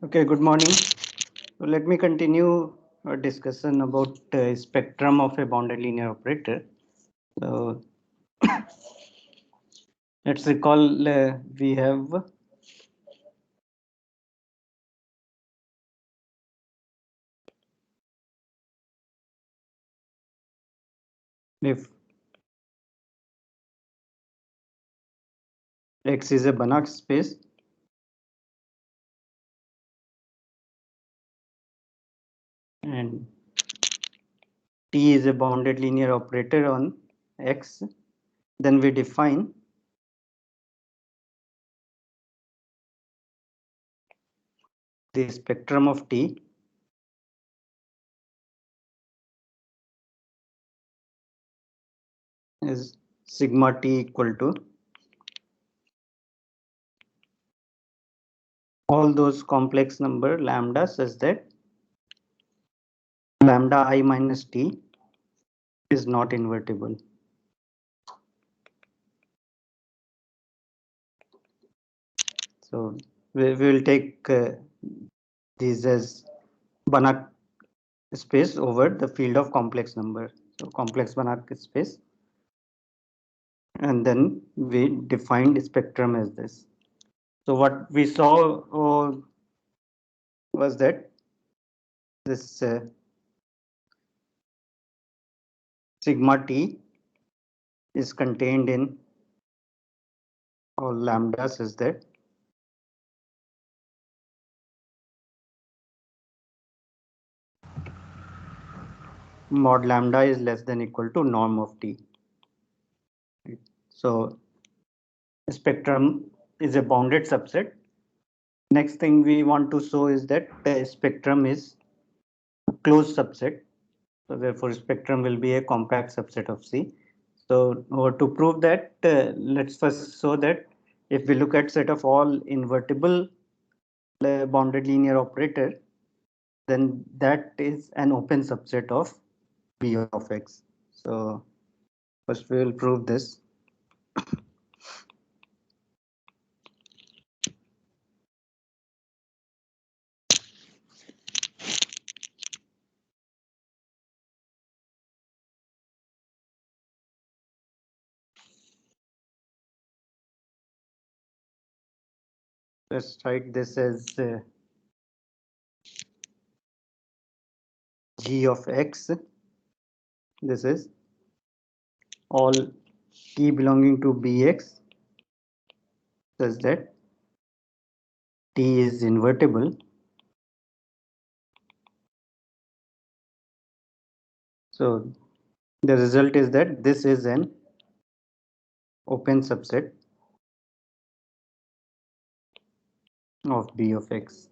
Okay, good morning. So let me continue our discussion about spectrum of a bounded linear operator. So let's recall we have if X is a Banach space and T is a bounded linear operator on X, then we define the spectrum of T is sigma T equal to all those complex number lambda such that lambda I minus T is not invertible. So we will take these as Banach space over the field of complex number. So complex Banach space, and then we defined spectrum as this. So what we saw was that this sigma t is contained in all lambdas is that mod lambda is less than equal to norm of t. So spectrum is a bounded subset. Next thing we want to show is that spectrum is a closed subset. So therefore spectrum will be a compact subset of C. So to prove that, let's first show that if we look at set of all invertible bounded linear operator, then that is an open subset of B of X. So first we will prove this. Let's write this as G of X. This is all T belonging to Bx such that T is invertible. So the result is that this is an open subset of B of X.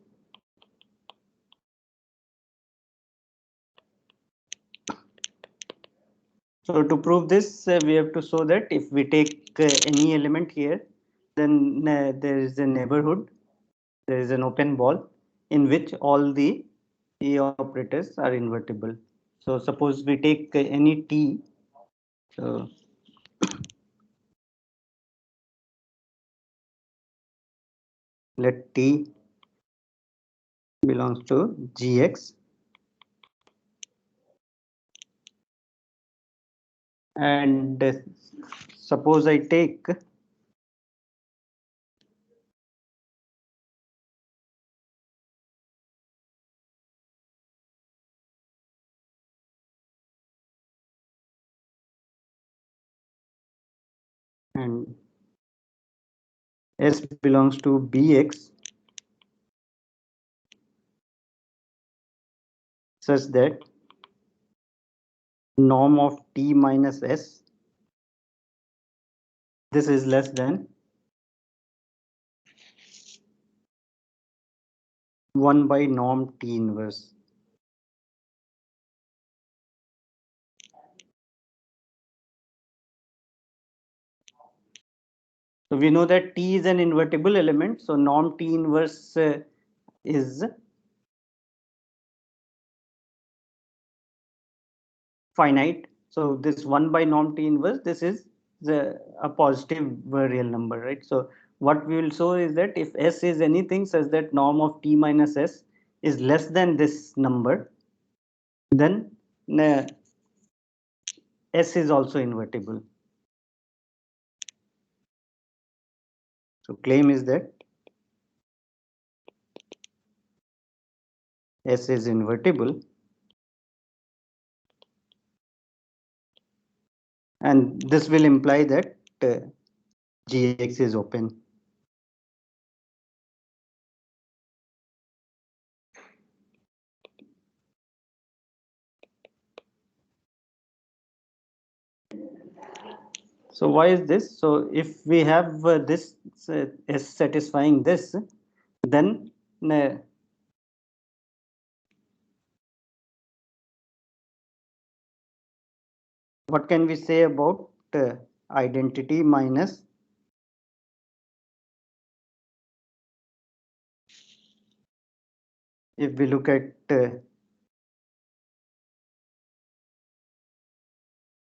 So to prove this, we have to show that if we take any element here, then there is a neighborhood, there is an open ball in which all the E operators are invertible. So suppose we take any T. So let T belongs to Gx, and suppose I take and S belongs to Bx such that norm of T minus S, this is less than 1 by norm T inverse. So we know that T is an invertible element. So norm T inverse is finite. So this 1 by norm T inverse, this is a positive real number, right? So what we will show is that if S is anything such that norm of T minus S is less than this number, then S is also invertible. So claim is that S is invertible, and this will imply that Gx is open. So why is this? So if we have this S satisfying this, then what can we say about identity minus if we look at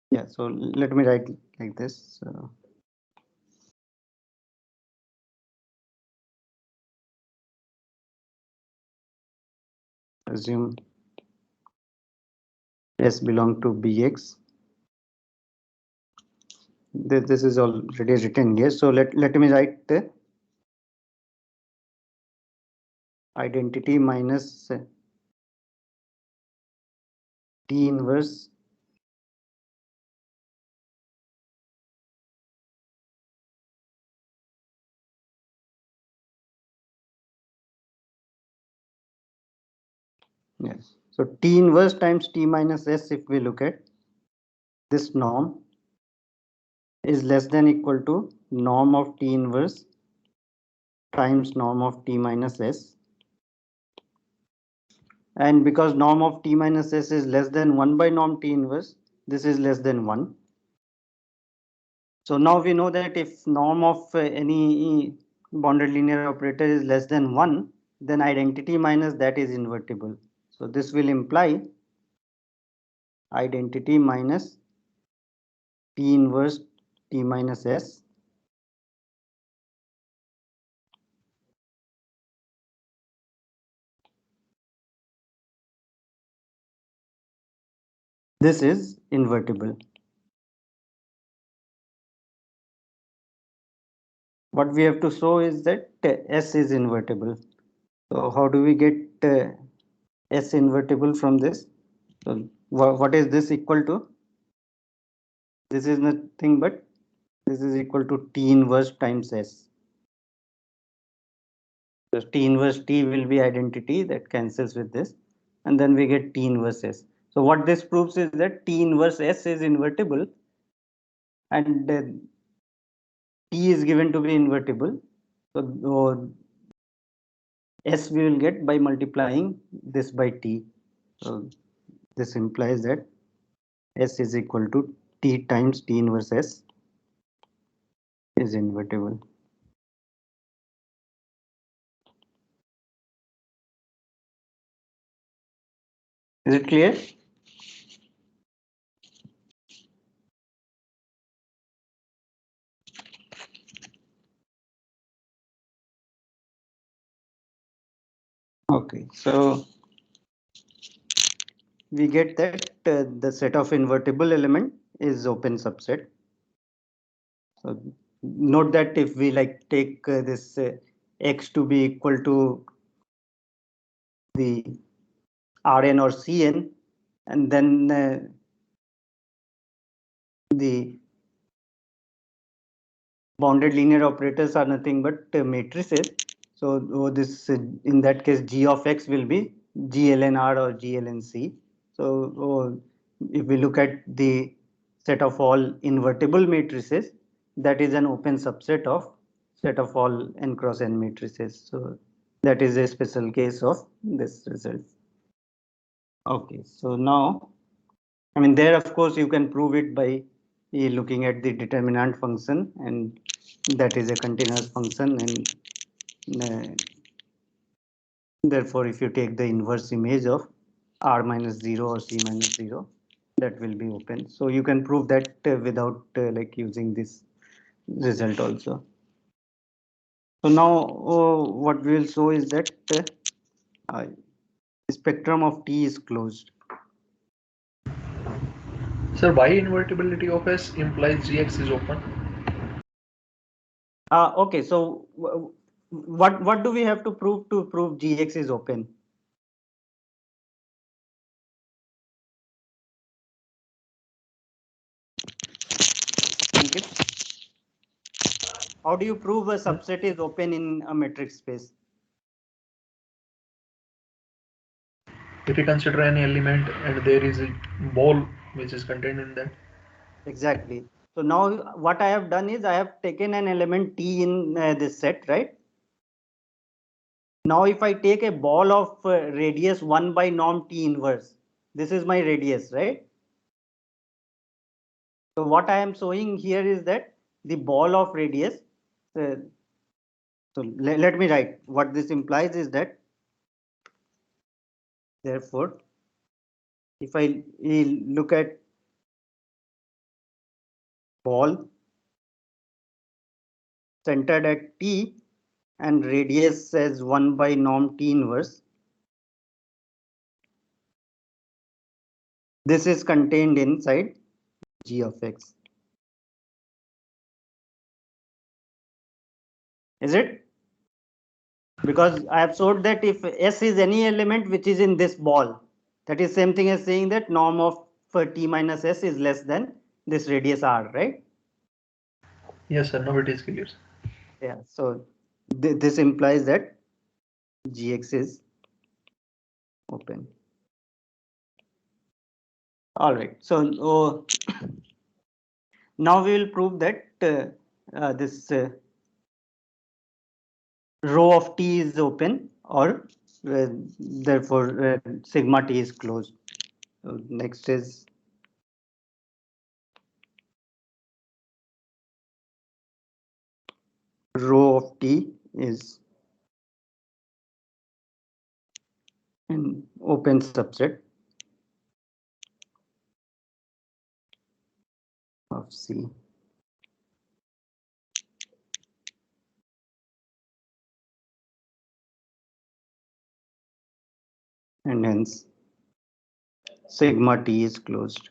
yeah, so let me write like this. So assume S belong to Bx. This is already written here. So let me write the identity minus T inverse yes. So T inverse times T minus S, if we look at this norm, is less than equal to norm of T inverse times norm of T minus S. And because norm of T minus S is less than 1 by norm T inverse, this is less than 1. So now we know that if norm of any bounded linear operator is less than 1, then identity minus that is invertible. So this will imply identity minus T inverse T minus S this is invertible. What we have to show is that S is invertible. So how do we get S invertible from this? So what is this equal to? This is nothing but this is equal to T inverse times S. So T inverse T will be identity that cancels with this, and then we get T inverse S. So what this proves is that T inverse S is invertible, and T is given to be invertible. So S we will get by multiplying this by T. So this implies that S is equal to T times T inverse S is invertible. Is it clear? Okay, so we get that the set of invertible element is open subset. So note that if we like take this x to be equal to the Rn or Cn, and then the bounded linear operators are nothing but matrices. So this in that case g of x will be glnr or glnc. So if we look at the set of all invertible matrices, that is an open subset of set of all n cross n matrices. So that is a special case of this result. Okay, so now I mean there of course you can prove it by looking at the determinant function, and that is a continuous function, and therefore if you take the inverse image of r minus 0 or c minus 0, that will be open. So you can prove that without like using this result also. So now what we will show is that uh, spectrum of T is closed. Sir, why invertibility of S implies Gx is open? Okay, so what do we have to prove Gx is open? Ankit, how do you prove a subset is open in a metric space? If we consider any element and there is a ball which is contained in that. Exactly. So now what I have done is I have taken an element T in this set, right? Now if I take a ball of radius 1 by norm T inverse, this is my radius, right? So what I am showing here is that the ball of radius, uh, so let me write, what this implies is that, therefore, if I look at ball centered at T and radius as 1 by norm T inverse, this is contained inside G of X. Is it? Because I have showed that if S is any element which is in this ball, that is same thing as saying that norm of T minus S is less than this radius R, right? Yes, sir. Now it is clear. Yeah, so this implies that Gx is open. All right, so now we will prove that this row of T is open, or therefore sigma T is closed. So next is row of T is an open subset of C. And hence sigma T is closed.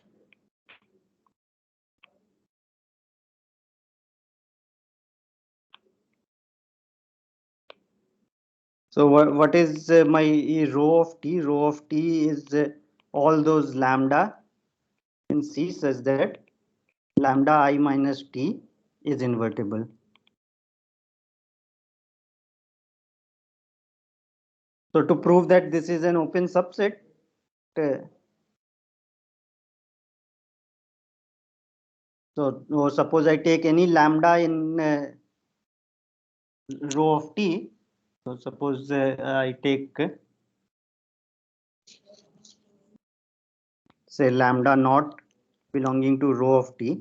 So what is my row of T? Row of T is all those lambda in C such that lambda I minus T is invertible. So to prove that this is an open subset, uh, so suppose I take any lambda in row of T. So suppose I take say lambda naught belonging to row of T,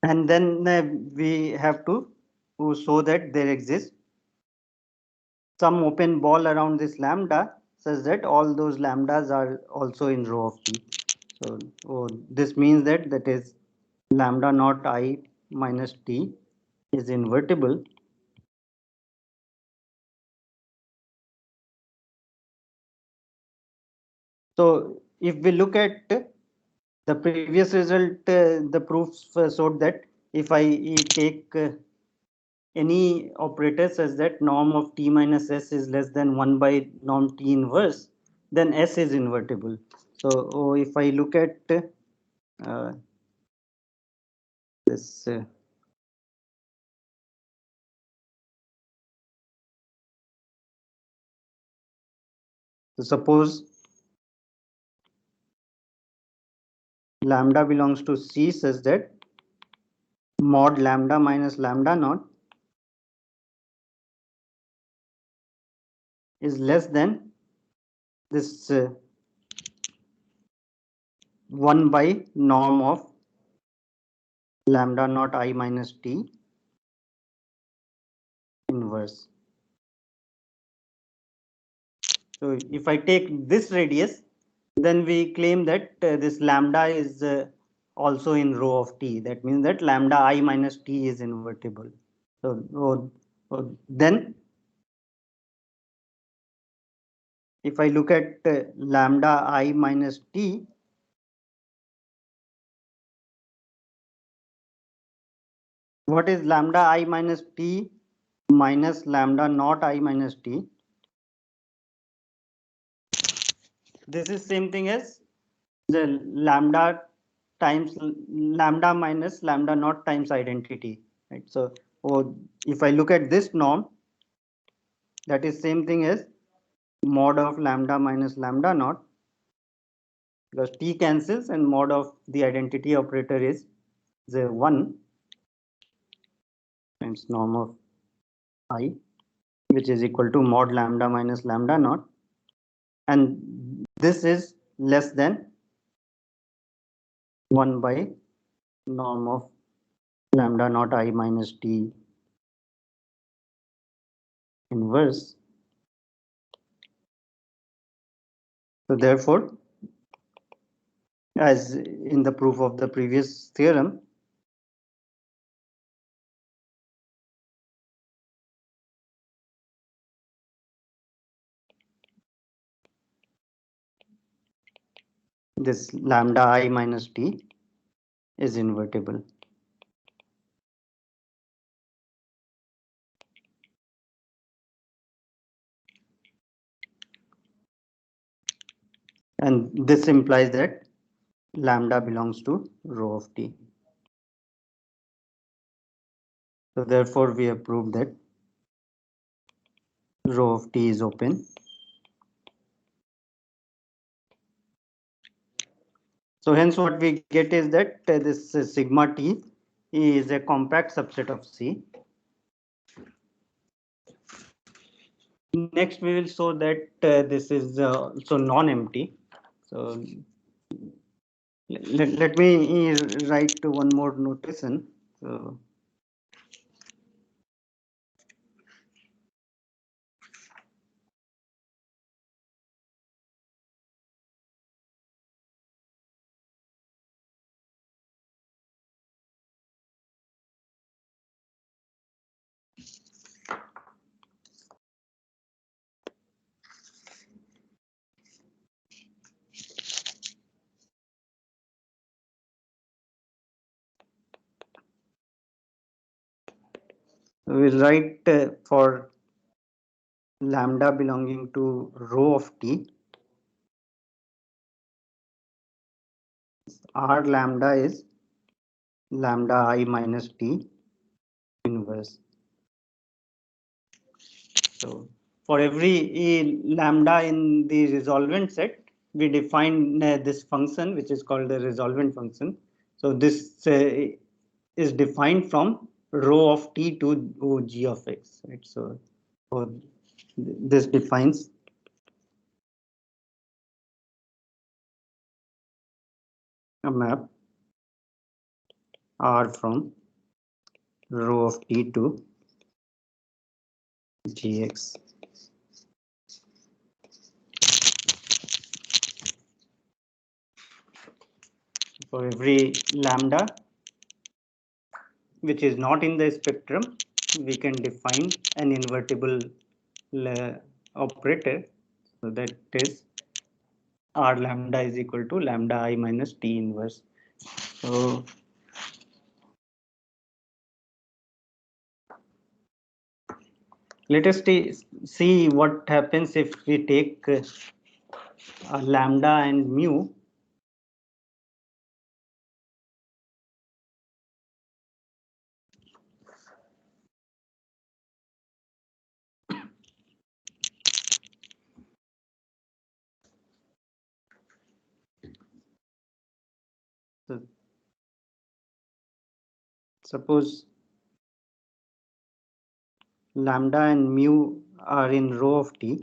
and then we have to show that there exists some open ball around this lambda such that all those lambdas are also in row of T. So this means that is lambda naught I minus T is invertible. So if we look at the previous result, the proofs showed that if I take any operator such that norm of T minus S is less than 1 by norm T inverse, then S is invertible. So if I look at this so suppose lambda belongs to C such that mod lambda minus lambda naught is less than this 1 by norm of lambda naught I minus T inverse. So if I take this radius, then we claim that this lambda is also in row of T. That means that lambda I minus T is invertible. Then if I look at lambda I minus t, what is lambda I minus t minus lambda naught I minus t? This is same thing as the lambda times lambda minus lambda naught times identity, right? So if I look at this norm, that is same thing as mod of lambda minus lambda naught, because t cancels and mod of the identity operator is the 1 times norm of I, which is equal to mod lambda minus lambda naught, and this is less than 1 by norm of lambda naught I minus t inverse. So therefore, as in the proof of the previous theorem, this lambda I minus t is invertible. And this implies that lambda belongs to rho of t. So therefore, we have proved that rho of t is open. So hence what we get is that this sigma t is a compact subset of C. Next, we will show that this is also non-empty. So let me write one more notation. So we will write for lambda belonging to rho of t, r lambda is lambda I minus t inverse. So for every lambda in the resolvent set, we define this function, which is called the resolvent function. So this is defined from rho of t to g of x, right? So this defines a map R from rho of t to gx. For every lambda which is not in the spectrum, we can define an invertible operator. So that is r lambda is equal to lambda I minus t inverse. So let us see what happens if we take lambda and mu. So suppose lambda and mu are in rho of t,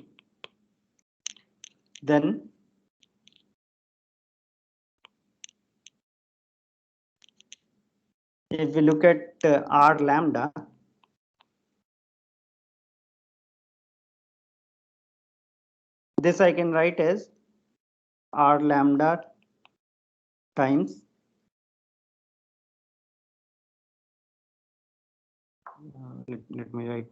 then if we look at r lambda, this I can write as r lambda times let me write.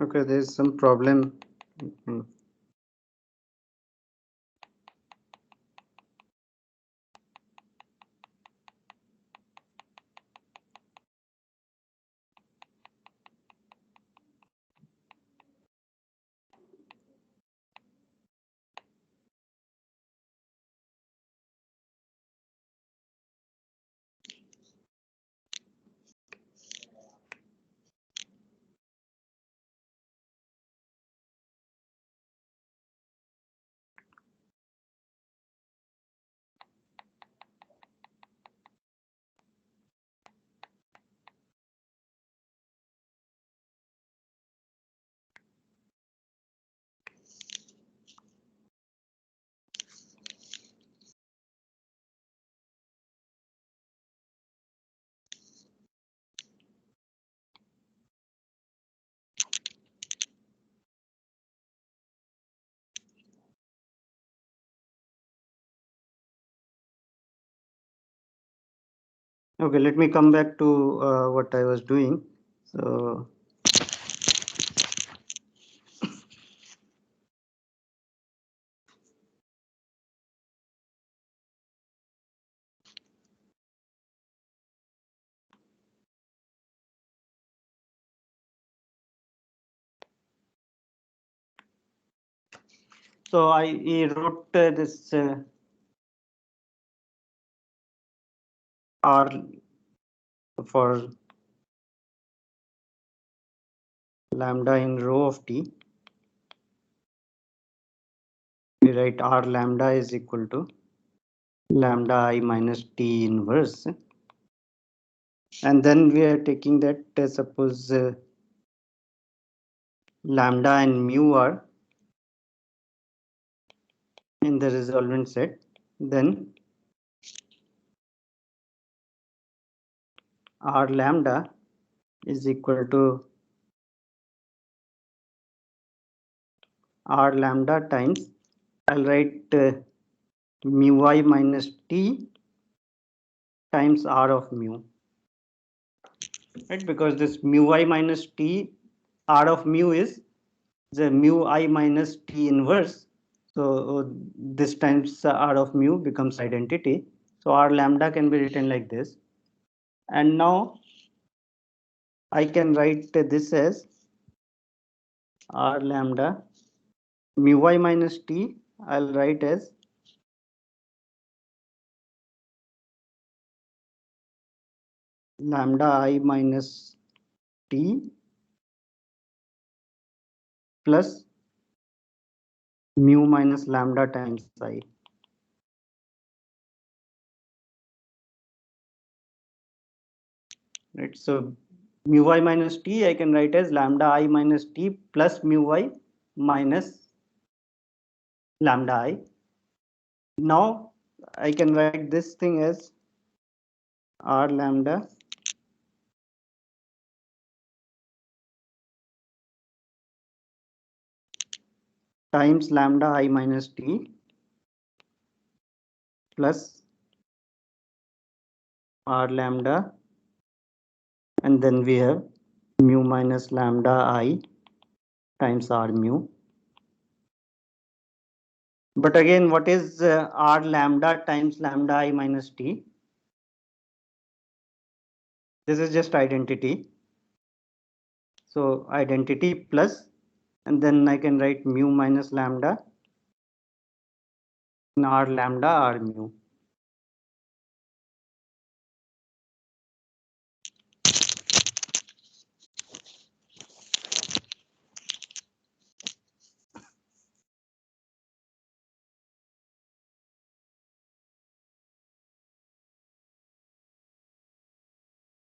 Okay, there's some problem. Mm. Okay, let me come back to what I was doing. So I wrote this R for lambda in rho of t. We write R lambda is equal to lambda I minus t inverse. And then we are taking that suppose lambda and mu are in the resolvent set, then R lambda is equal to R lambda times, I'll write mu I minus T times R of mu, right? Because this mu I minus T, R of mu is the mu I minus T inverse. So this times R of mu becomes identity. So R lambda can be written like this. And now I can write this as R lambda mu I minus T, I'll write as lambda I minus T plus mu minus lambda times I. Right, so mu I minus T I can write as lambda I minus T plus mu I minus lambda I. Now I can write this thing as R lambda times lambda I minus T plus R lambda, and then we have mu minus lambda I times R mu. But again, what is R lambda times lambda I minus T? This is just identity. So identity plus, and then I can write mu minus lambda in R lambda R mu.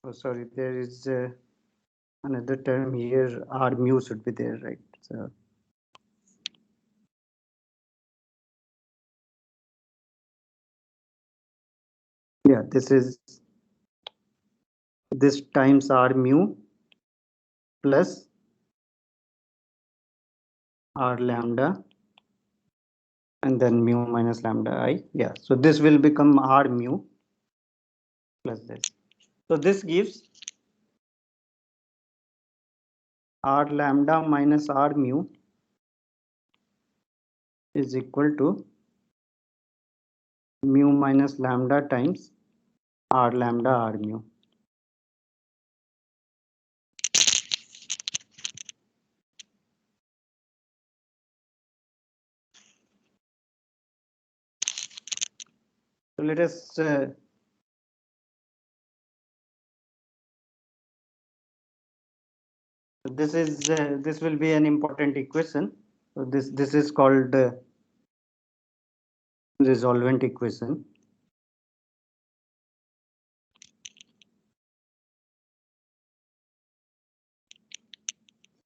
Oh, sorry, there is another term here. R mu should be there, right? So yeah, this times R mu plus R lambda and then mu minus lambda I. Yeah, so this will become R mu plus this. So this gives R lambda minus R mu is equal to mu minus lambda times R lambda R mu. So let us this will be an important equation. So this is called resolvent equation.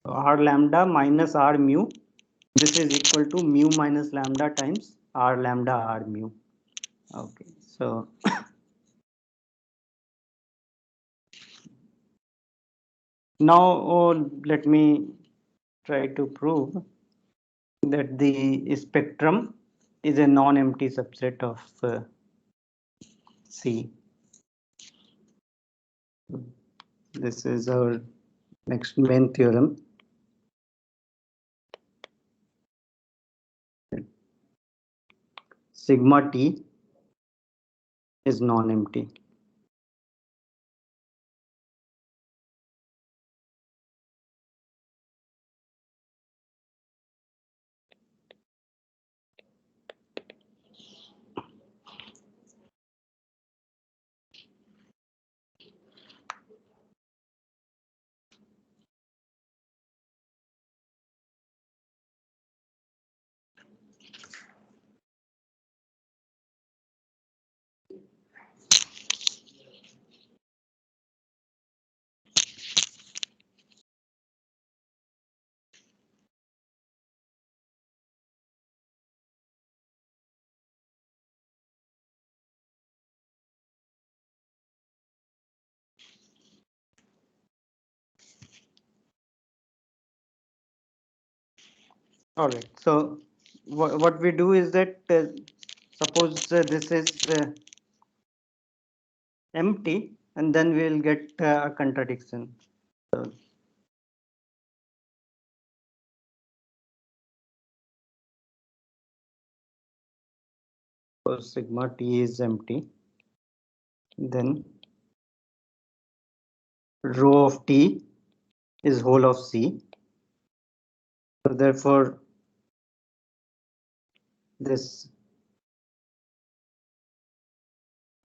So R lambda minus R mu, this is equal to mu minus lambda times R lambda R mu. Okay, so now let me try to prove that the spectrum is a non-empty subset of C. This is our next main theorem. Sigma T is non-empty. All right. So what we do is that suppose this is empty, and then we will get a contradiction. So, sigma t is empty, then rho of t is whole of C. So therefore, this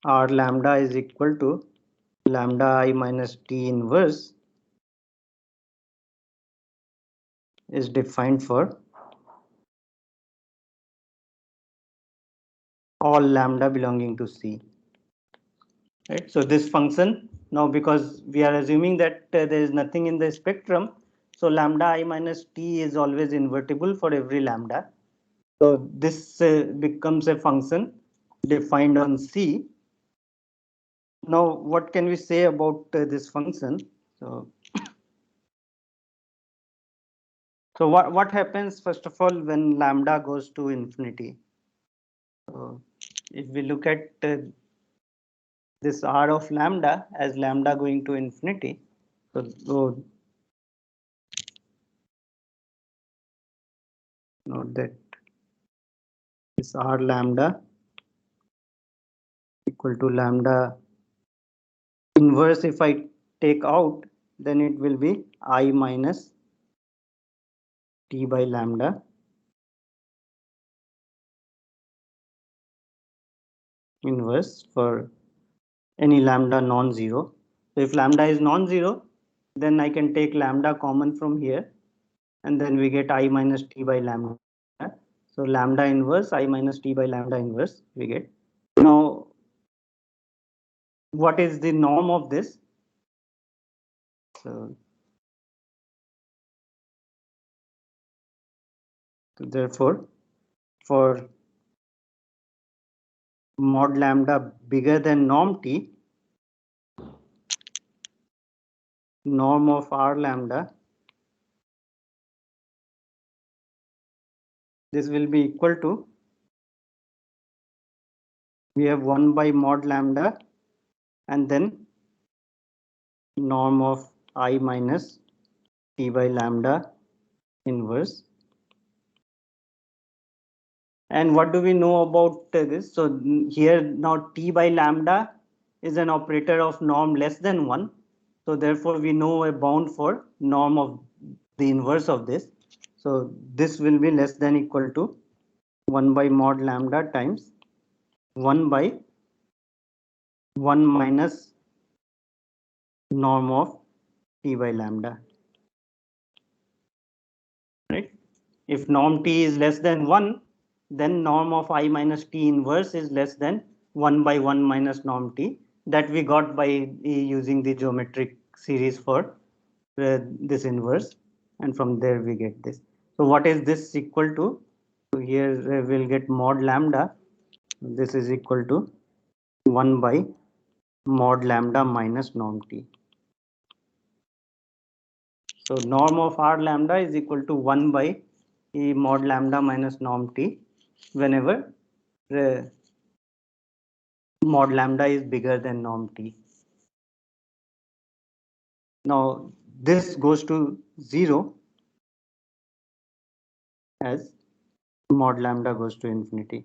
R lambda is equal to lambda I minus T inverse is defined for all lambda belonging to C. Right. So this function now, because we are assuming that there is nothing in the spectrum, so lambda I minus T is always invertible for every lambda. So this becomes a function defined on C. Now, what can we say about this function? So, what happens first of all when lambda goes to infinity? So if we look at this R of lambda as lambda going to infinity, so note that this R lambda equal to lambda inverse, if I take out, then it will be I minus T by lambda inverse for any lambda non-zero. So if lambda is non-zero, then I can take lambda common from here, and then we get I minus T by lambda. So lambda inverse I minus T by lambda inverse we get. Now, what is the norm of this? So, therefore, for mod lambda bigger than norm T, norm of R lambda, this will be equal to, we have 1 by mod lambda and then norm of I minus T by lambda inverse. And what do we know about this? So here now T by lambda is an operator of norm less than 1. So therefore we know a bound for norm of the inverse of this. So this will be less than equal to 1 by mod lambda times 1 by 1 minus norm of T by lambda. Right? If norm T is less than 1, then norm of I minus T inverse is less than 1 by 1 minus norm T, that we got by using the geometric series for this inverse, and from there we get this. So what is this equal to? So here we'll get mod lambda. This is equal to 1 by mod lambda minus norm T. So norm of R lambda is equal to 1 by E mod lambda minus norm T whenever mod lambda is bigger than norm T. Now this goes to 0 as mod lambda goes to infinity.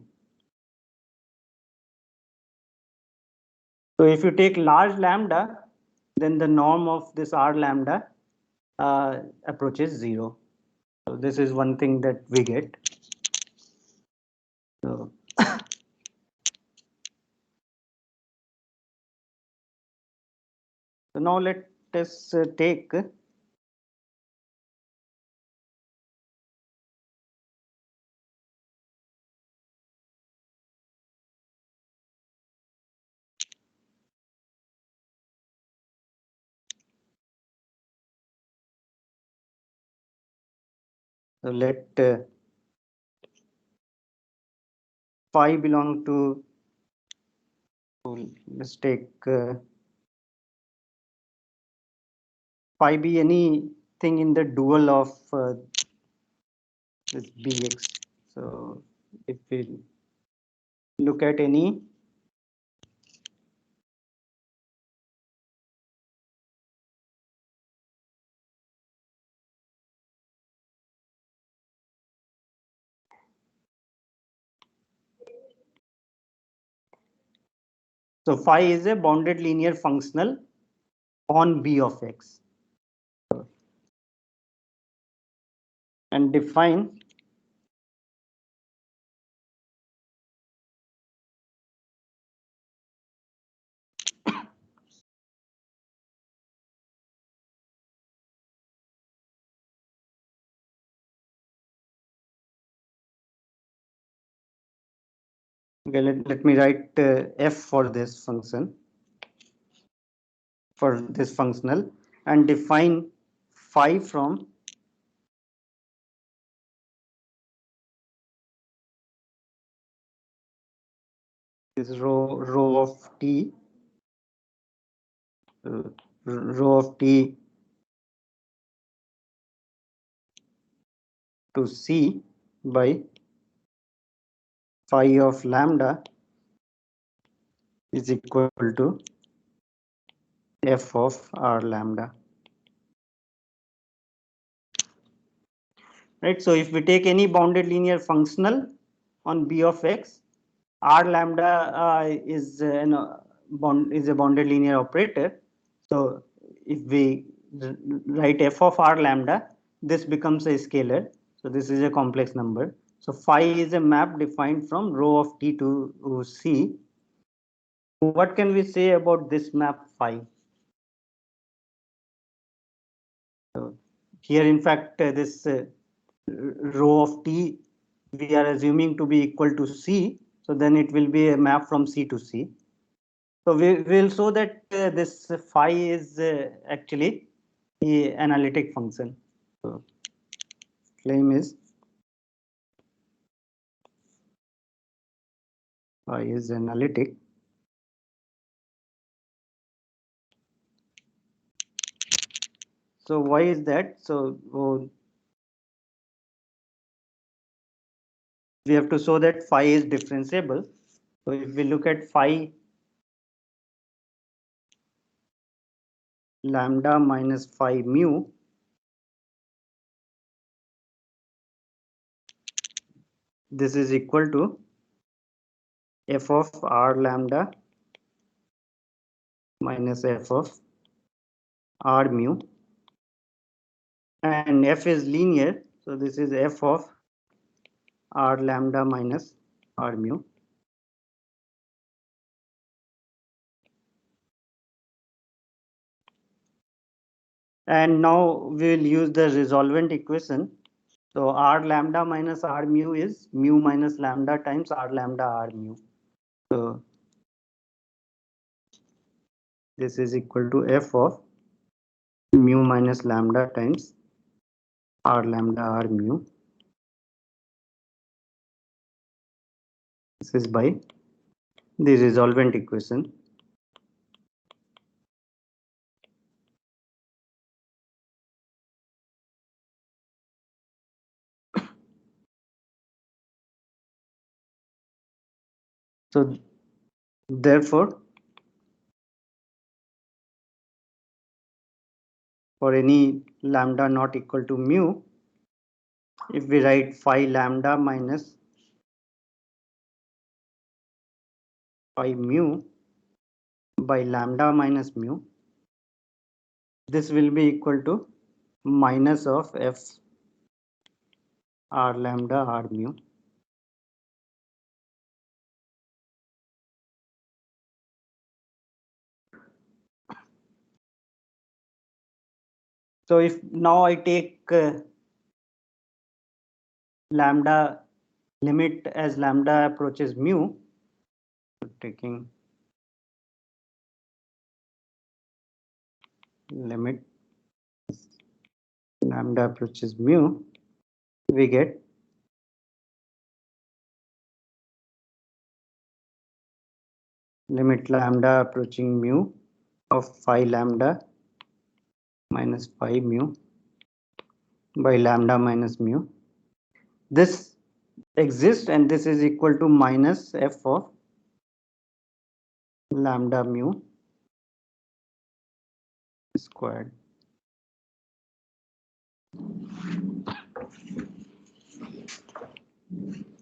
So if you take large lambda, then the norm of this R lambda approaches 0. So this is one thing that we get. So, so now let us take so let phi belong to, let's take phi be anything in the dual of is bx. So if we look at any so phi is a bounded linear functional on B of x and define okay, let me write f for this function for this functional and define phi from this row of t uh, row of t to c by phi of lambda is equal to f of r lambda, right? So if we take any bounded linear functional on B of x, r lambda is is a bounded linear operator. So if we write f of r lambda, this becomes a scalar. So this is a complex number. So phi is a map defined from row of t to c. What can we say about this map phi? So here, in fact, this row of t we are assuming to be equal to c. So then it will be a map from c to c. So we will show that this phi is actually the analytic function. So claim is phi is analytic. So why is that? So we have to show that phi is differentiable. So if we look at phi lambda minus phi mu, this is equal to f of r lambda minus f of r mu, and f is linear, so this is f of r lambda minus r mu. And now we will use the resolvent equation. So r lambda minus r mu is mu minus lambda times r lambda r mu. So this is equal to f of mu minus lambda times r lambda r mu. This is by the resolvent equation. So therefore, for any lambda not equal to mu, if we write phi lambda minus phi mu by lambda minus mu, this will be equal to minus of f r lambda r mu. So if now I take lambda limit as lambda approaches mu, taking limit lambda approaches mu, we get limit lambda approaching mu of phi lambda minus phi mu by lambda minus mu. this exists, and this is equal to minus f of lambda mu squared.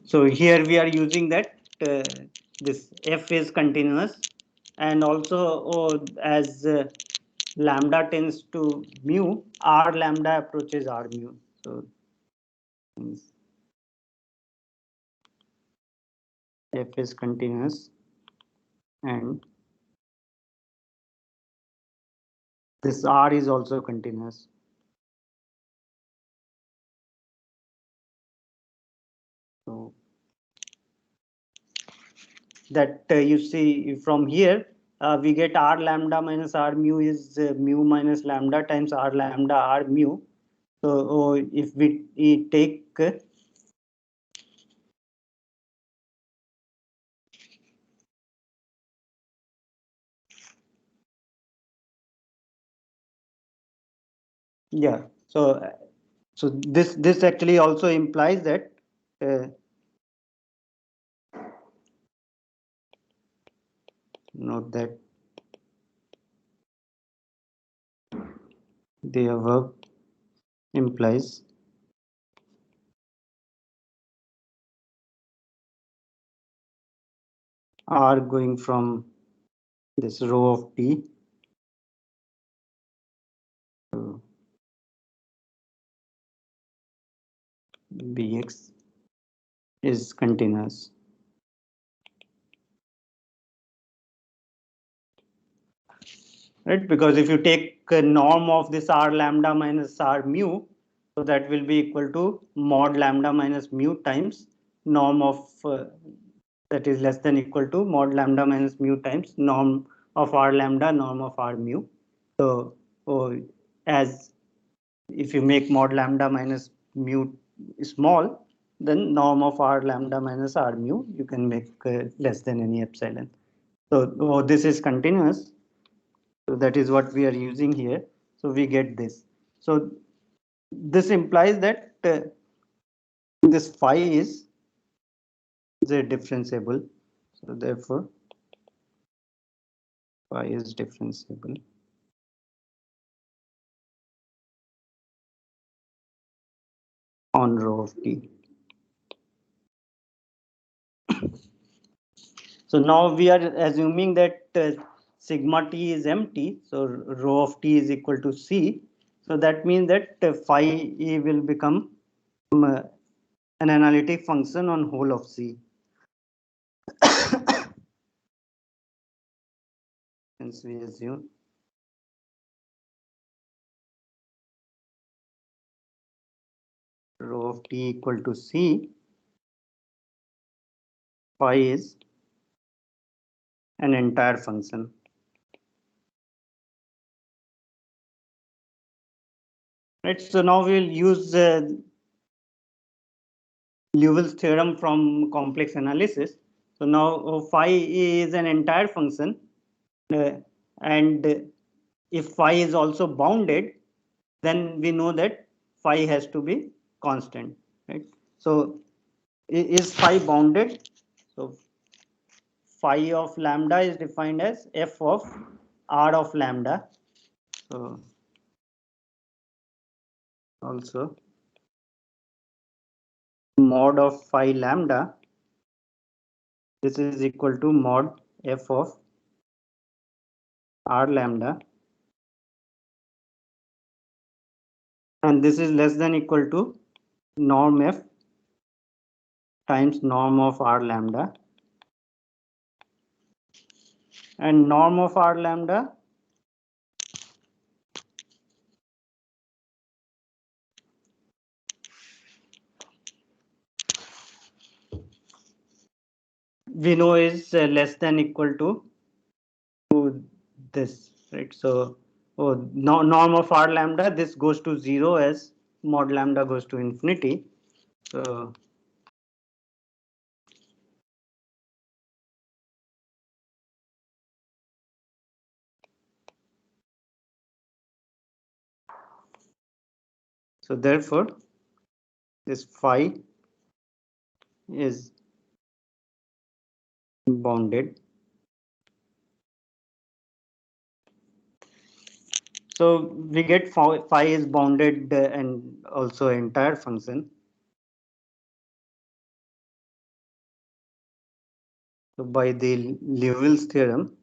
So here we are using that this f is continuous, and also as lambda tends to mu, r lambda approaches r mu. So f is continuous, and this r is also continuous. So that you see from here, we get r lambda minus r mu is mu minus lambda times r lambda r mu. So if we take yeah, so this actually also implies that uh, note that the above implies r going from this rho of t to bx is continuous. Right, because if you take a norm of this r lambda minus r mu, so that will be equal to mod lambda minus mu times norm of that is less than equal to mod lambda minus mu times norm of r lambda norm of r mu. So oh, as if you make mod lambda minus mu small, then norm of r lambda minus r mu you can make less than any epsilon. So this is continuous. So that is what we are using here. So we get this. So this implies that this phi is the differentiable. So therefore, phi is differentiable on rho of t. So now we are assuming that sigma t is empty. So rho of t is equal to c. So that means that phi e will become an analytic function on whole of c. Since we assume rho of t equal to c, phi is an entire function. Right. So now we will use Liouville's theorem from complex analysis. So now phi is an entire function, uh, and if phi is also bounded, then we know that phi has to be constant. Right. So is phi bounded? So phi of lambda is defined as f of r of lambda. So also mod of phi lambda, this is equal to mod f of r lambda, and this is less than equal to norm f times norm of r lambda, and norm of r lambda we know is less than equal to this, right? So norm of r lambda, this goes to 0 as mod lambda goes to infinity. So therefore this phi is bounded. So we get phi is bounded and also entire function. So by the Liouville's theorem,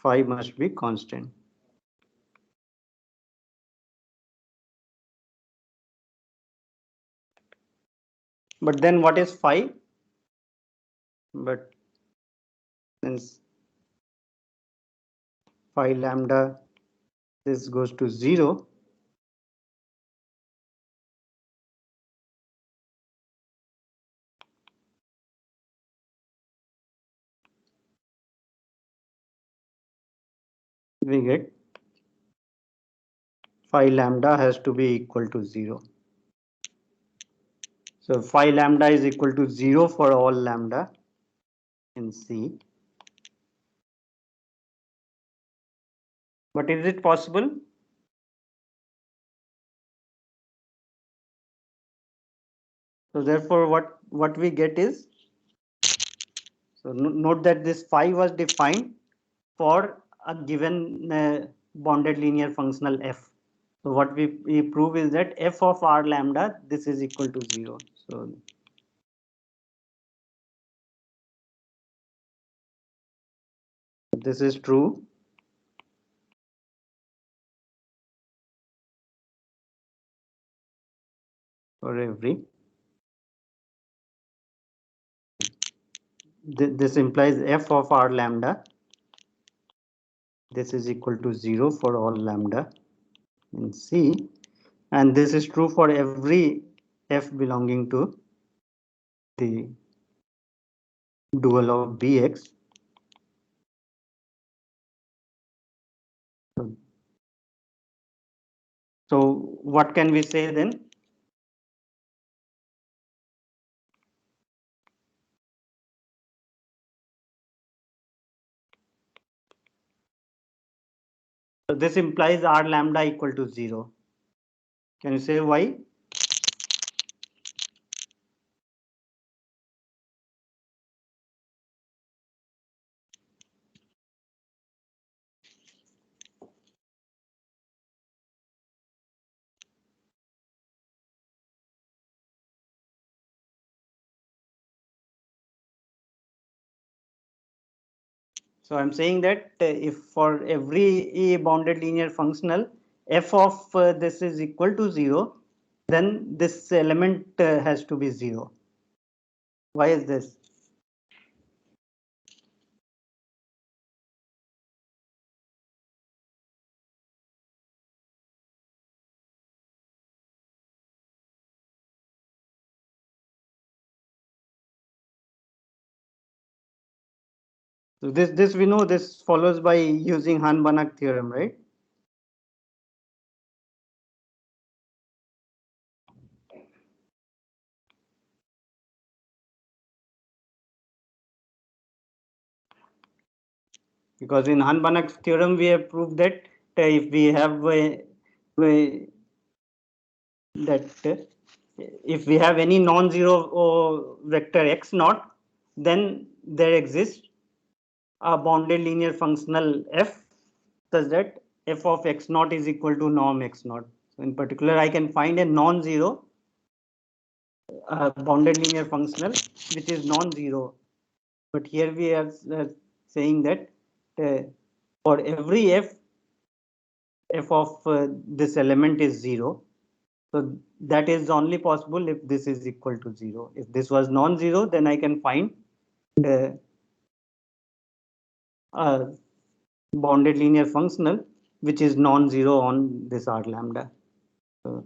phi must be constant. But then what is phi? But since phi lambda this goes to 0, we get phi lambda has to be equal to 0. So phi lambda is equal to 0 for all lambda in C. But is it possible? So therefore what we get is, so note that this phi was defined for a given bounded linear functional f. So what we prove is that f of r lambda this is equal to 0. So this is true for every. This implies f of r lambda this is equal to 0 for all lambda in C, and this is true for every f belonging to the dual of Bx. So what can we say then? So this implies r lambda equal to 0. Can you say why? So I'm saying that if for every bounded linear functional f of this is equal to 0, then this element has to be 0. Why is this? So this we know this follows by using Han-Banach theorem, right? Because in Han-Banach theorem we have proved that if we have that if we have any non-zero vector x naught, then there exists a bounded linear functional f such that f of x naught is equal to norm x naught. So in particular, I can find a non-zero bounded linear functional which is non-zero. But here we are saying that uh, for every f of this element is 0. So that is only possible if this is equal to 0. If this was non-zero, then I can find uh, a bounded linear functional which is non-zero on this r lambda. So,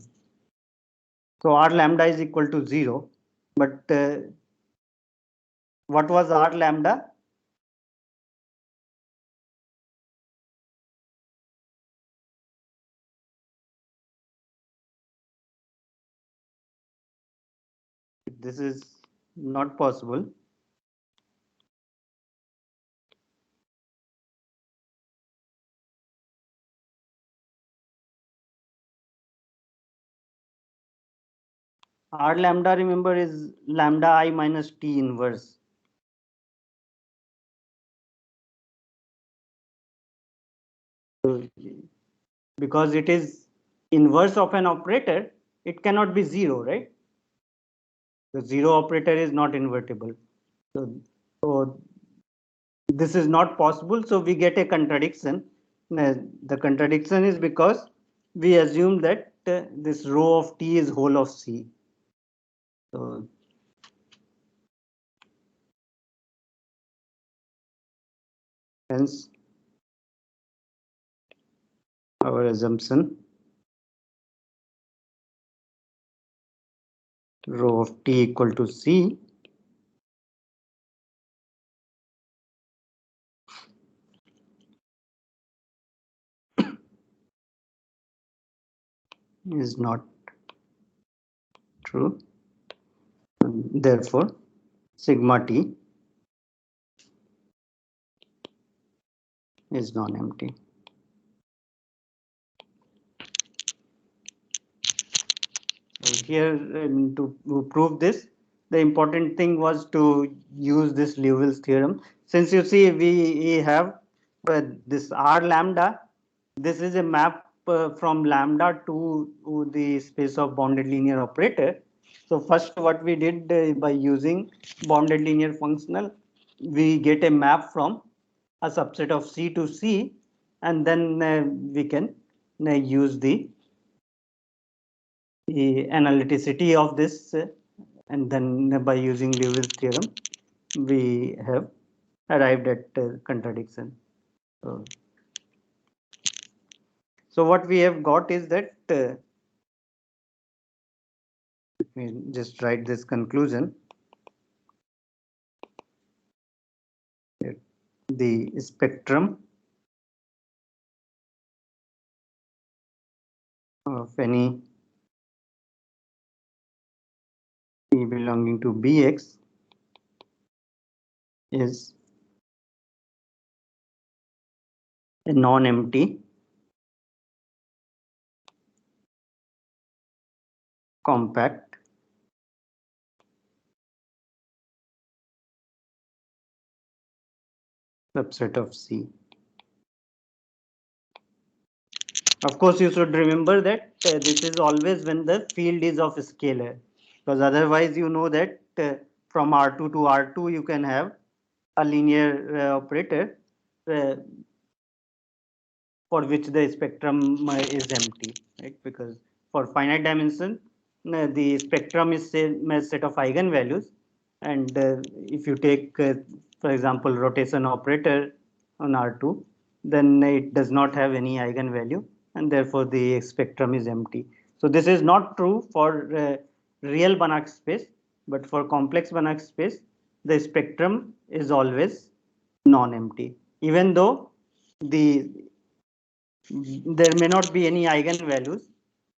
so r lambda is equal to 0. But what was r lambda? this is not possible. R lambda, remember, is lambda I minus T inverse. So, because it is inverse of an operator, it cannot be zero, right? The zero operator is not invertible. So this is not possible. So we get a contradiction. The contradiction is because we assume that this rho of T is whole of C. So hence our assumption rho of T equal to C is not true. Therefore, sigma T is non-empty. Here, to prove this, the important thing was to use this Liouville's theorem. Since you see we have this R lambda, this is a map from lambda to the space of bounded linear operator. So first what we did by using bounded linear functional, we get a map from a subset of C to C, and then we can use the analyticity of this, and then by using Liouville's theorem, we have arrived at contradiction. So what we have got is that let me just write this conclusion. The spectrum of any P belonging to Bx is a non-empty compact subset of C. Of course, you should remember that this is always when the field is of scalar, because otherwise you know that from R2 to R2 you can have a linear operator uh, for which the spectrum is empty, right? Because for finite dimension, the spectrum is same as set of eigenvalues, and if you take, for example, rotation operator on R2, then it does not have any eigenvalue, and therefore the spectrum is empty. So this is not true for real Banach space, but for complex Banach space, the spectrum is always non-empty, even though the there may not be any eigenvalues.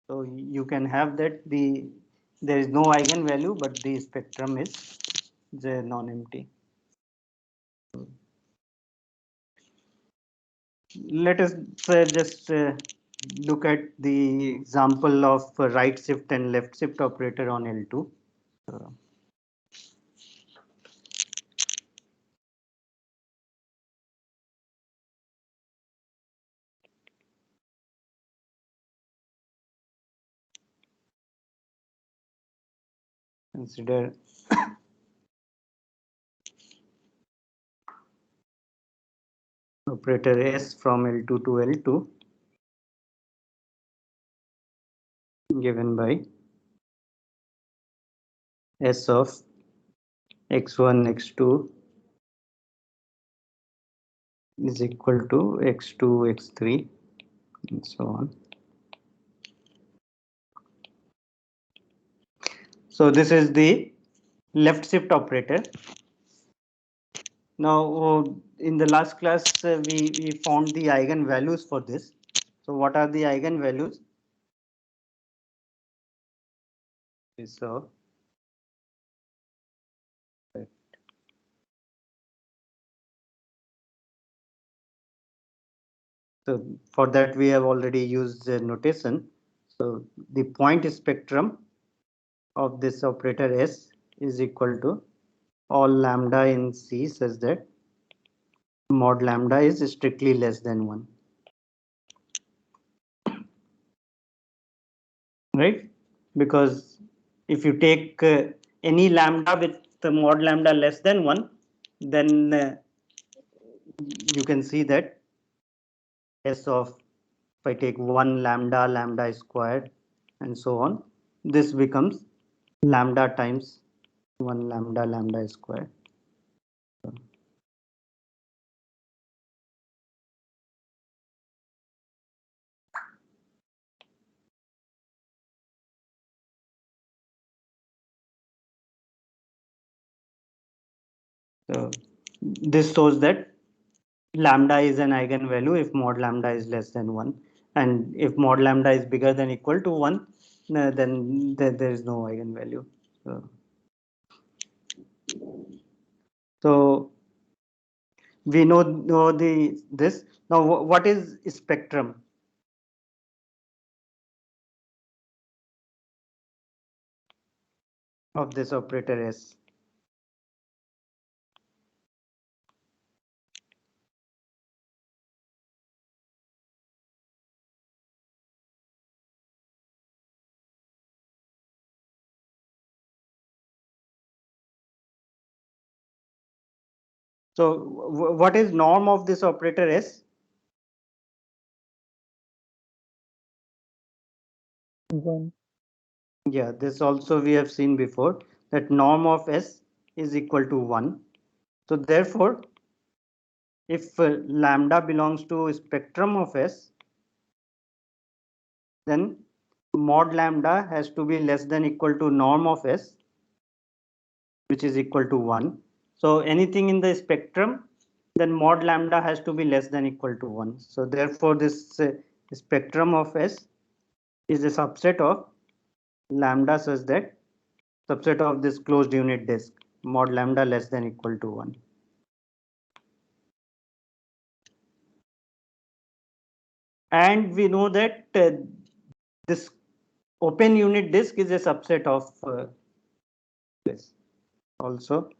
So you can have that there is no eigenvalue, but the spectrum is the non-empty. Let us just look at the example of right shift and left shift operator on L2. Consider operator S from L2 to L2 given by S of x1, x2 is equal to x2, x3 and so on. So this is the left shift operator. Now, in the last class, we found the eigenvalues for this. So what are the eigenvalues? So So for that we have already used the notation. So the point spectrum of this operator S is equal to all lambda in C such that mod lambda is strictly less than 1. Right? Because if you take any lambda with the mod lambda less than 1, then you can see that S of, if I take 1 lambda, lambda squared and so on, this becomes lambda times 1 lambda, lambda squared. So this shows that lambda is an eigenvalue if mod lambda is less than 1, and if mod lambda is bigger than equal to 1, then there is no eigenvalue. So we know the this. Now what is spectrum of this operator S? So what is norm of this operator S? 1. Yeah, this also we have seen before, that norm of S is equal to 1. So therefore, if lambda belongs to spectrum of S, then mod lambda has to be less than equal to norm of S, which is equal to 1. So anything in the spectrum, then mod lambda has to be less than equal to 1. So therefore this spectrum of S is a subset of lambda such that subset of this closed unit disk, mod lambda less than equal to 1. And we know that this open unit disk is a subset of this also.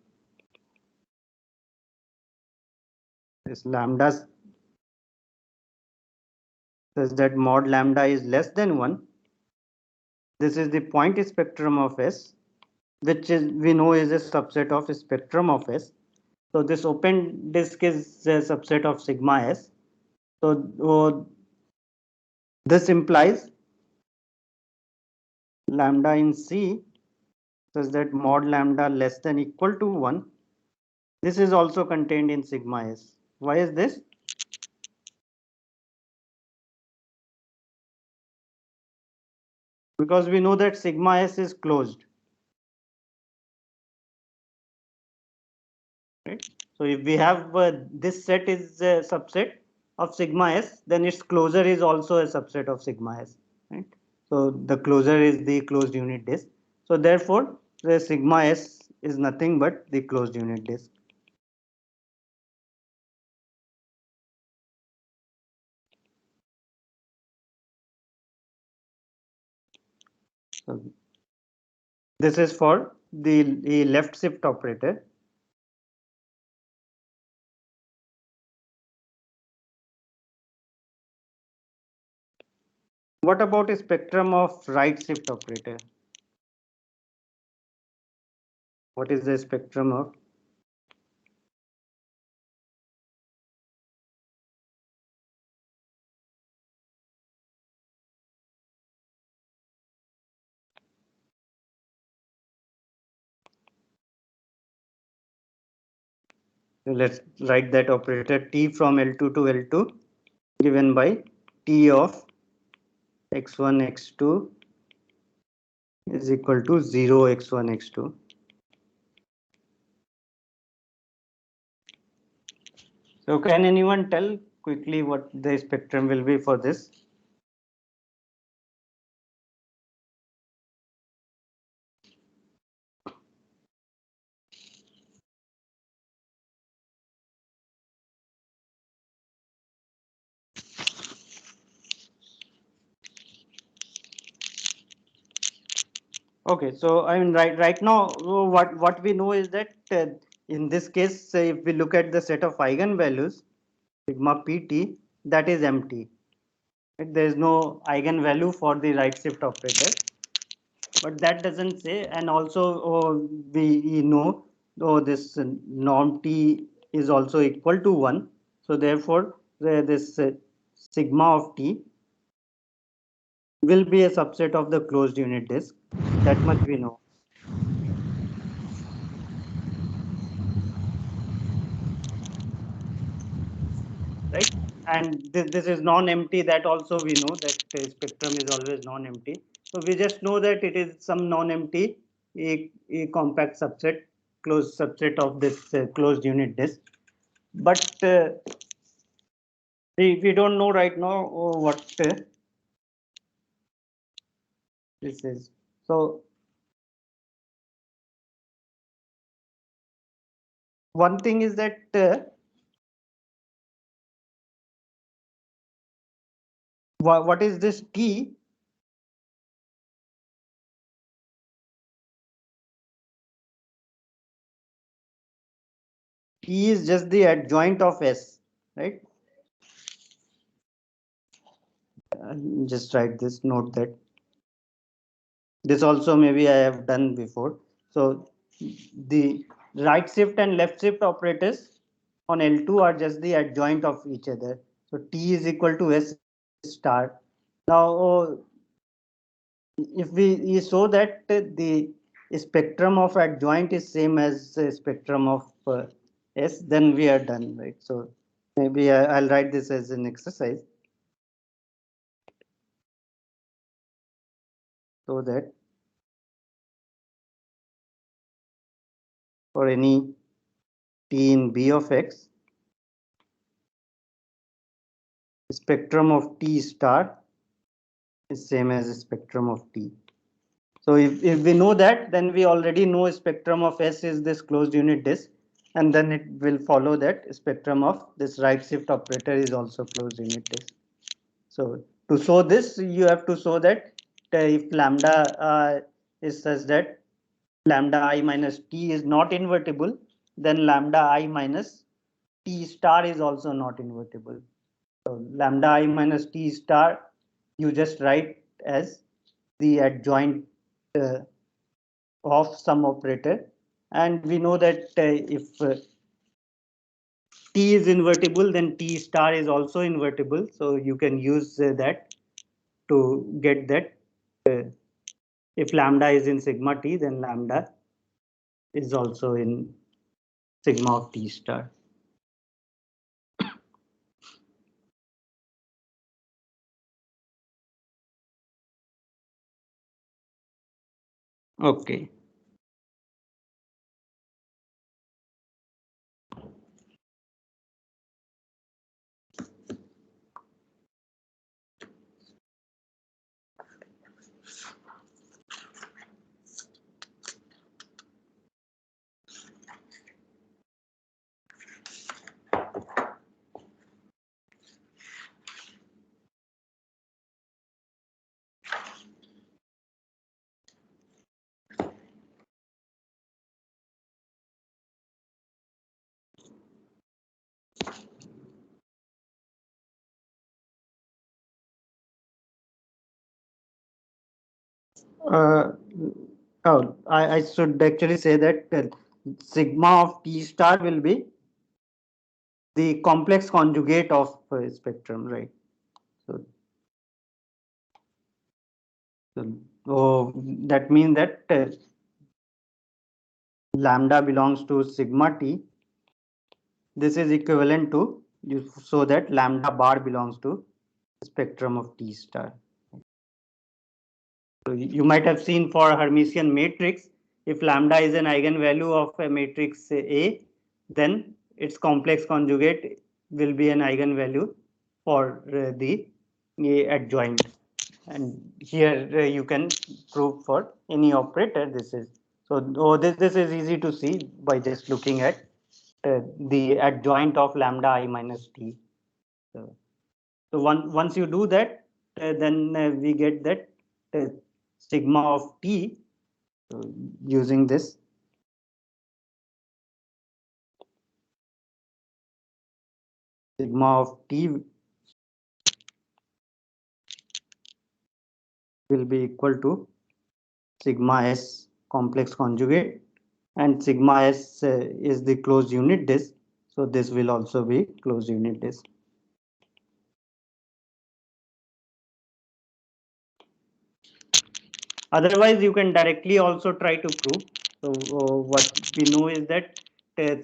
This lambda says that mod lambda is less than 1. This is the point spectrum of S, which is we know is a subset of spectrum of S. So this open disk is a subset of sigma S. So this implies lambda in C such that mod lambda less than equal to 1. This is also contained in sigma S. Why is this? Because we know that sigma S is closed. Right? So if we have this set is a subset of sigma S, then its closure is also a subset of sigma S. Right? So the closure is the closed unit disk. So therefore, the sigma S is nothing but the closed unit disk. So this is for the left shift operator. What about a spectrum of right shift operator? What is the spectrum of? So let's write that operator T from L2 to L2 given by T of x1 x2 is equal to 0 x1 x2. So can anyone tell quickly what the spectrum will be for this? Okay, so I mean, right now, what we know is that in this case, if we look at the set of eigenvalues, sigma pt, that is empty. Right? There is no eigenvalue for the right shift operator, but that doesn't say. And also, we know, this norm t is also equal to 1. So therefore, this sigma of t will be a subset of the closed unit disk. That much we know. Right, and this is non-empty, that also we know that spectrum is always non-empty. So we just know that it is some non-empty, a compact subset, closed subset of this closed unit disk. But we don't know right now what this is. So one thing is that what is this t? T is just the adjoint of S, right? Just write this, note that. This also maybe I have done before. So the right shift and left shift operators on L2 are just the adjoint of each other. So T is equal to S star. Now, if we show that the spectrum of adjoint is same as the spectrum of S, then we are done, right? So maybe I'll write this as an exercise, so that for any T in B of X, spectrum of T star is same as the spectrum of T. So if we know that, then we already know spectrum of S is this closed unit disk, and then it will follow that spectrum of this right shift operator is also closed unit disk. So to show this, you have to show that if lambda is such that lambda I minus t is not invertible, then lambda I minus t star is also not invertible. So lambda I minus t star, you just write as the adjoint uh, of some operator, and we know that if t is invertible, then t star is also invertible. So you can use that to get that uh, if lambda is in sigma t, then lambda is also in sigma of t star. Okay. Uh, I should actually say that sigma of t star will be the complex conjugate of spectrum, right? So, so that means that lambda belongs to sigma t. This is equivalent to, so that lambda bar belongs to spectrum of t star. So you might have seen for a Hermitian matrix, if lambda is an eigenvalue of a matrix A, then its complex conjugate will be an eigenvalue for the adjoint. And here you can prove for any operator this is. So this is easy to see by just looking at the adjoint of lambda I minus t. So, once you do that, then we get that uh, sigma of t So using this, sigma of T will be equal to sigma S complex conjugate, and sigma S is the closed unit disk. So this will also be closed unit disk. Otherwise, you can directly also try to prove. So what we know is that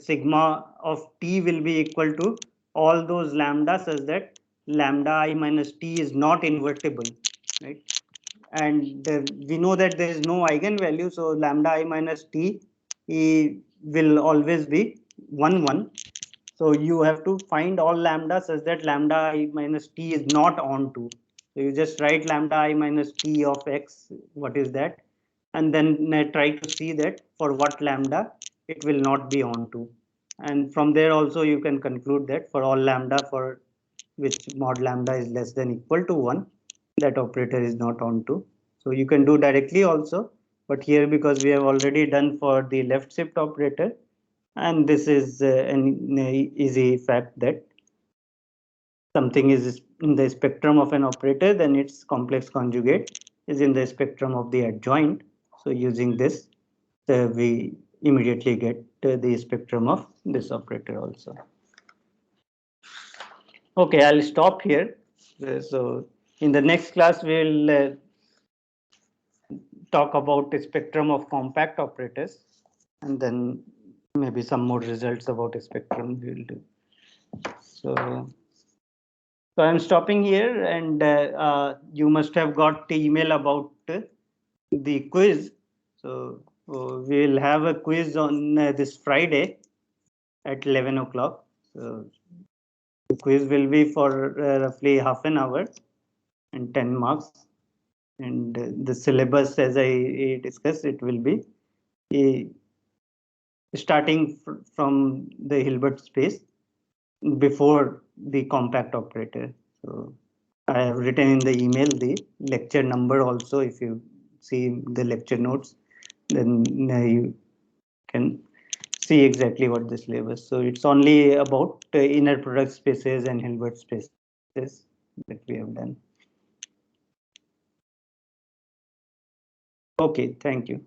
sigma of T will be equal to all those lambda such that lambda I minus T is not invertible, right? And we know that there is no eigenvalue, so lambda I minus T will always be 1 1. So you have to find all lambda such that lambda I minus T is not on 2. So you just write lambda I minus T of x, what is that? And then try to see that for what lambda it will not be on 2. And from there also you can conclude that for all lambda for which mod lambda is less than equal to 1, that operator is not on 2. So you can do directly also, but here because we have already done for the left shift operator, and this is an easy fact that something is in the spectrum of an operator, then its complex conjugate is in the spectrum of the adjoint. So using this, we immediately get the spectrum of this operator also. Okay, I'll stop here. So in the next class, we'll talk about the spectrum of compact operators, and then maybe some more results about a spectrum we will do. So I'm stopping here, and you must have got the email about the quiz. So we'll have a quiz on this Friday at 11 o'clock. So the quiz will be for roughly half an hour and 10 marks. And the syllabus, as I discussed, it will be starting from the Hilbert space before the compact operator. So I have written in the email the lecture number also. If you see the lecture notes, then you can see exactly what the syllabus. So it's only about inner product spaces and Hilbert spaces that we have done. Okay, thank you.